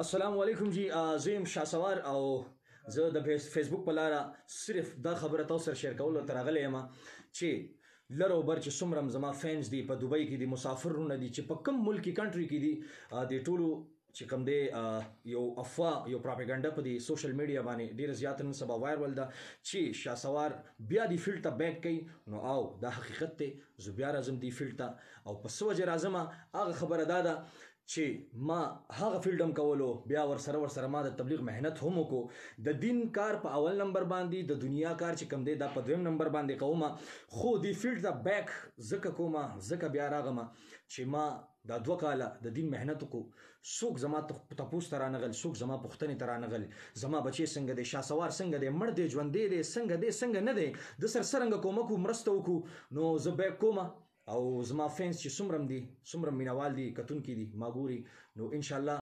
السلام علیکم جی زیم شاسوار او زه د فیسبوک په لاره صرف دا خبره تاسو سره شیر کول تر غلې یم چې لرو بر چې څومره زما فینز دي په دوبۍ کې دي مسافرونه دي چې په کوم ملکی کنټری کې دي د ټولو چې کوم دی یو افوا یو پروپاګاندا په دی سوشل میډیا باندې ډیر زیات نن سبا وایرل ده چې شاسوار بیا دی فیلډ ته بیک کوي نو او دا حقیقت ته زه بیا راځم دی فیلډ ته او په څه وجه راځم هغه خبره دا ده چې ما هغه فیلډم کولو بیا ورسره ما د تبلیغ مهنت هم وکړو د دین کار په اول نمبر باندې د دنیا کار چې کم دی دا په دویم نمبر باندې کوم خو دی فیلډ ته بیک زکه کوم زکه بیا راغم چې ما دا 2 کاله د دین مهنت وکړو څوک زما تپوس ته رانغل څوک زما پوښتنې ته رانغل زما بچی څنګه دی شاسوار څنګه دی مړ دی ژوندی دی څنګه نه دی د سرسرنګ کومکو مرسته وکړو نو زه بیک کوم او زما فینس چې څومره دي څومره مینوال دي کتونکي دي ما ګوري نو ان شاء الله